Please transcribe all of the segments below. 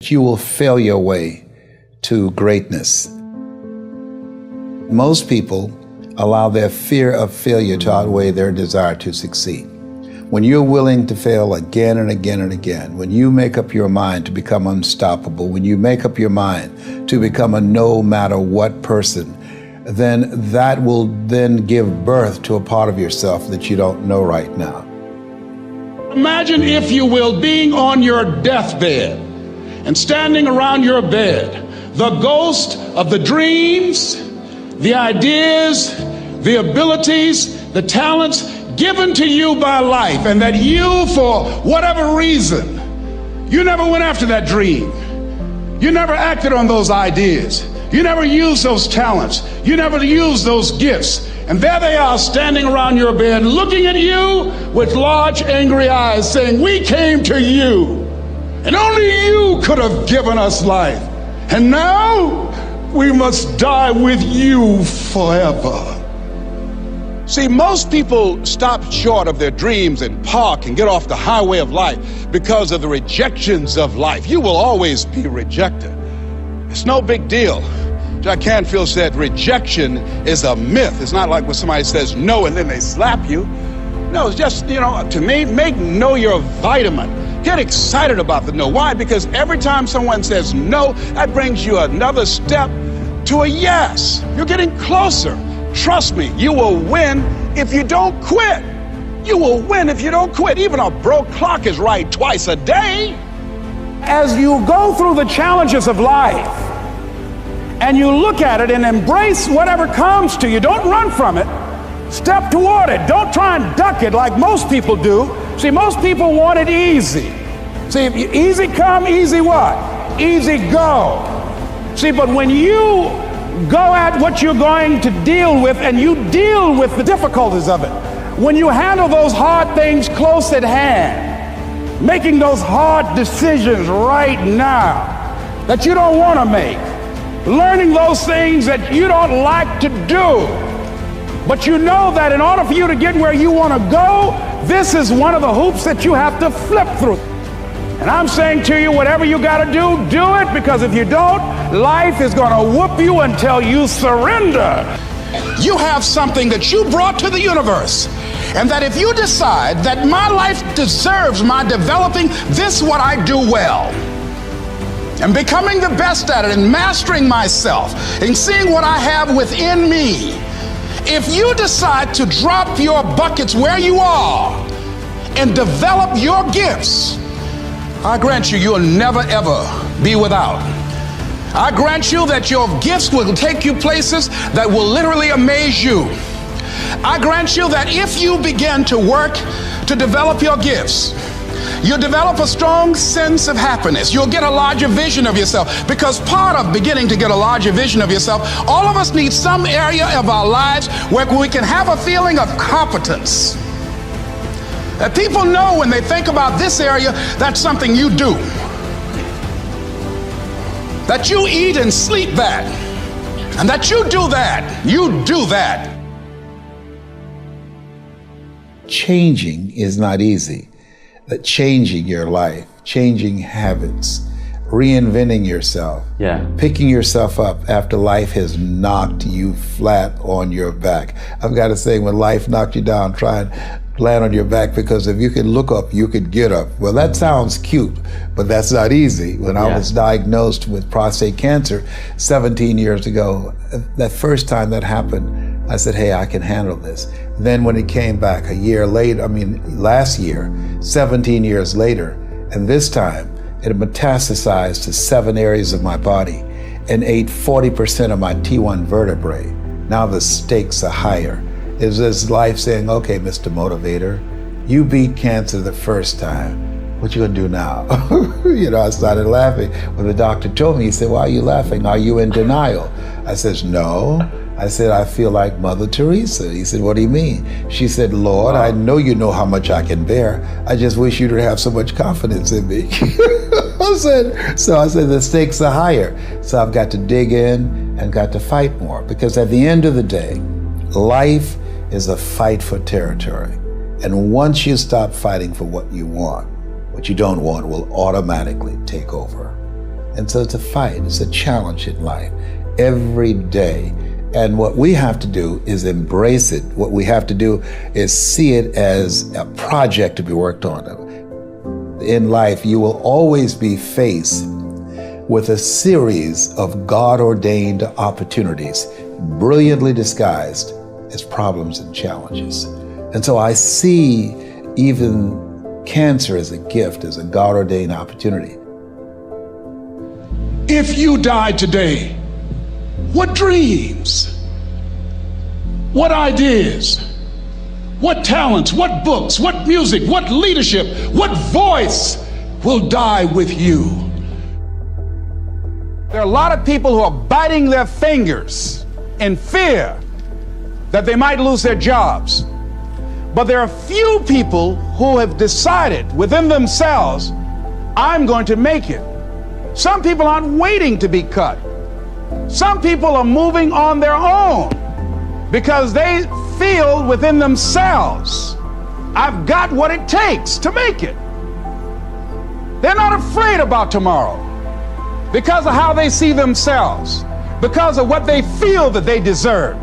You will fail your way to greatness. Most people allow their fear of failure to outweigh their desire to succeed. When you're willing to fail again and again and again, when you make up your mind to become unstoppable, when you make up your mind to become a no matter what person, then that will then give birth to a part of yourself that you don't know right now. Imagine, if you will, being on your deathbed and standing around your bed, the ghost of the dreams, the ideas, the abilities, the talents given to you by life, and that you, for whatever reason, you never went after that dream. You never acted on those ideas. You never used those talents. You never used those gifts. And there they are standing around your bed, looking at you with large, angry eyes, saying, "We came to you, and only you could have given us life. And now we must die with you forever." See, most people stop short of their dreams and park and get off the highway of life because of the rejections of life. You will always be rejected. It's no big deal. Jack Canfield said rejection is a myth. It's not like when somebody says no and then they slap you. No, it's just, to me, make no your vitamin. Get excited about the no. Why? Because every time someone says no, that brings you another step to a yes. You're getting closer. Trust me, you will win if you don't quit. You will win if you don't quit. Even a broke clock is right twice a day. As you go through the challenges of life and you look at it and embrace whatever comes to you, don't run from it. Step toward it. Don't try and duck it like most people do. See, most people want it easy. See, if easy come, easy what? Easy go. See, but when you go at what you're going to deal with and you deal with the difficulties of it, when you handle those hard things close at hand, making those hard decisions right now that you don't want to make, learning those things that you don't like to do, but you know that in order for you to get where you want to go, this is one of the hoops that you have to flip through. And I'm saying to you, whatever you got to do it, because if you don't, life is going to whoop you until you surrender. You have something that you brought to the universe, and that if you decide that my life deserves my developing this what I do well, and becoming the best at it, and mastering myself, and seeing what I have within me, if you decide to drop your buckets where you are and develop your gifts, I grant you, you'll never ever be without. I grant you that your gifts will take you places that will literally amaze you. I grant you that if you begin to work to develop your gifts, you'll develop a strong sense of happiness. You'll get a larger vision of yourself, because part of beginning to get a larger vision of yourself, all of us need some area of our lives where we can have a feeling of competence. That people know when they think about this area, that's something you do. That you eat and sleep that. And that you do that. You do that. Changing is not easy. That changing your life, changing habits, reinventing yourself, picking yourself up after life has knocked you flat on your back. I've got to say, when life knocked you down, try and land on your back, because if you could look up, you could get up. Well, that sounds cute, but that's not easy. When I was diagnosed with prostate cancer 17 years ago, that first time that happened, I said, hey, I can handle this. Then when it came back a year later, last year, 17 years later, and this time it had metastasized to 7 areas of my body and ate 40% of my T1 vertebrae. Now the stakes are higher. Is this life saying, okay, Mr. Motivator, you beat cancer the first time. What you gonna do now? I started laughing. When the doctor told me, he said, why are you laughing? Are you in denial? I said, no. I said, I feel like Mother Teresa. He said, what do you mean? She said, Lord, I know you know how much I can bear. I just wish you to have so much confidence in me. I said, the stakes are higher. So I've got to dig in and got to fight more, because at the end of the day, life is a fight for territory. And once you stop fighting for what you want, what you don't want will automatically take over. And so it's a fight, it's a challenge in life every day. And what we have to do is embrace it. What we have to do is see it as a project to be worked on. In life, you will always be faced with a series of God-ordained opportunities, brilliantly disguised as problems and challenges. And so I see even cancer as a gift, as a God-ordained opportunity. If you died today, what dreams, what ideas, what talents, what books, what music, what leadership, what voice will die with you? There are a lot of people who are biting their fingers in fear that they might lose their jobs. But there are few people who have decided within themselves, I'm going to make it. Some people aren't waiting to be cut. Some people are moving on their own because they feel within themselves, I've got what it takes to make it. They're not afraid about tomorrow because of how they see themselves, because of what they feel that they deserve,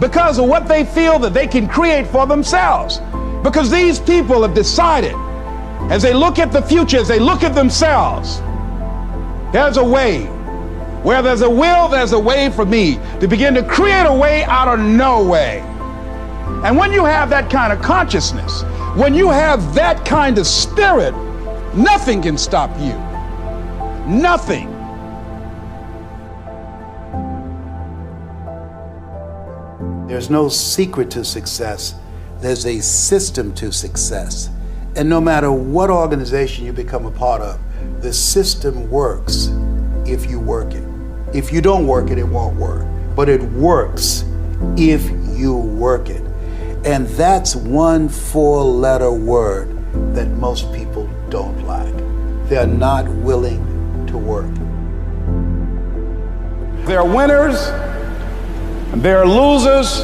because of what they feel that they can create for themselves. Because these people have decided, as they look at the future, as they look at themselves, there's a way. Where there's a will, there's a way for me to begin to create a way out of no way. And when you have that kind of consciousness, when you have that kind of spirit, nothing can stop you. Nothing. There's no secret to success. There's a system to success. And no matter what organization you become a part of, the system works if you work it. If you don't work it, it won't work. But it works if you work it. And that's one 4-letter word that most people don't like. They're not willing to work. There are winners, and there are losers,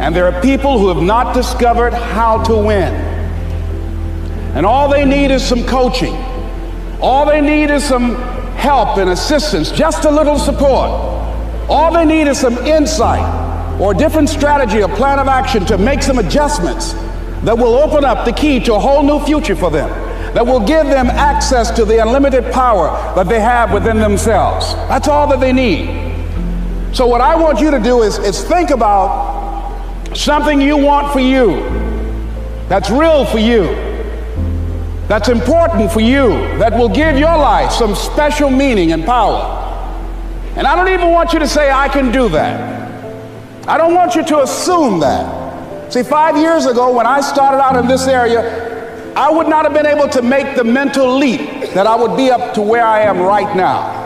and there are people who have not discovered how to win. And all they need is some coaching. All they need is some help and assistance, just a little support. All they need is some insight or a different strategy, a plan of action to make some adjustments that will open up the key to a whole new future for them, that will give them access to the unlimited power that they have within themselves. That's all that they need. So what I want you to do is think about something you want for you, that's real for you, that's important for you, that will give your life some special meaning and power. And I don't even want you to say, I can do that. I don't want you to assume that. See, 5 years ago when I started out in this area, I would not have been able to make the mental leap that I would be up to where I am right now.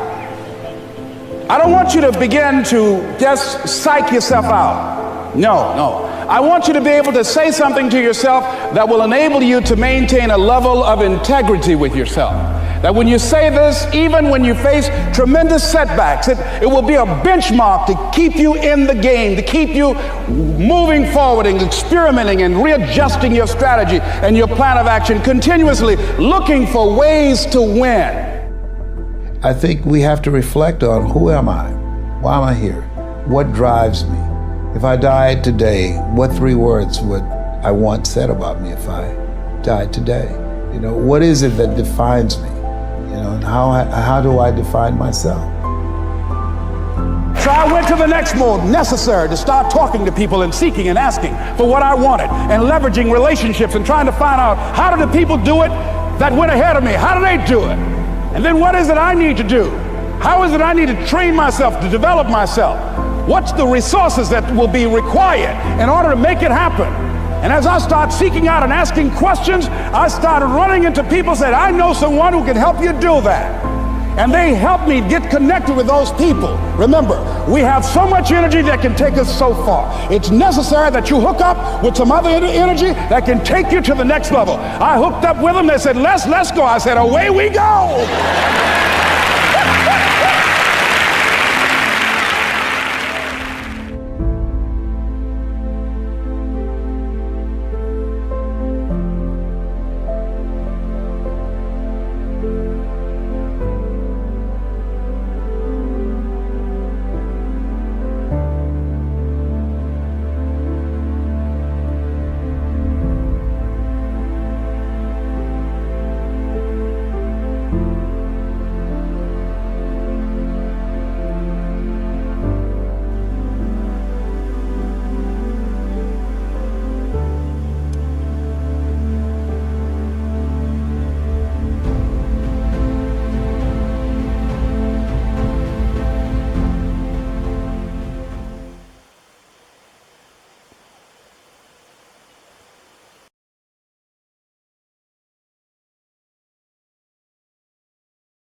I don't want you to begin to just psych yourself out. No. I want you to be able to say something to yourself that will enable you to maintain a level of integrity with yourself. That when you say this, even when you face tremendous setbacks, it will be a benchmark to keep you in the game, to keep you moving forward and experimenting and readjusting your strategy and your plan of action, continuously looking for ways to win. I think we have to reflect on, who am I? Why am I here? What drives me? If I died today, what 3 words would I want said about me if I died today? You know, what is it that defines me? You know, and how do I define myself? So I went to the next mode necessary to start talking to people and seeking and asking for what I wanted and leveraging relationships and trying to find out, how do the people do it that went ahead of me? How do they do it? And then what is it I need to do? How is it I need to train myself, to develop myself? What's the resources that will be required in order to make it happen? And as I start seeking out and asking questions, I started running into people who said, I know someone who can help you do that. And they helped me get connected with those people. Remember, we have so much energy that can take us so far. It's necessary that you hook up with some other energy that can take you to the next level. I hooked up with them. They said, let's go. I said, away we go.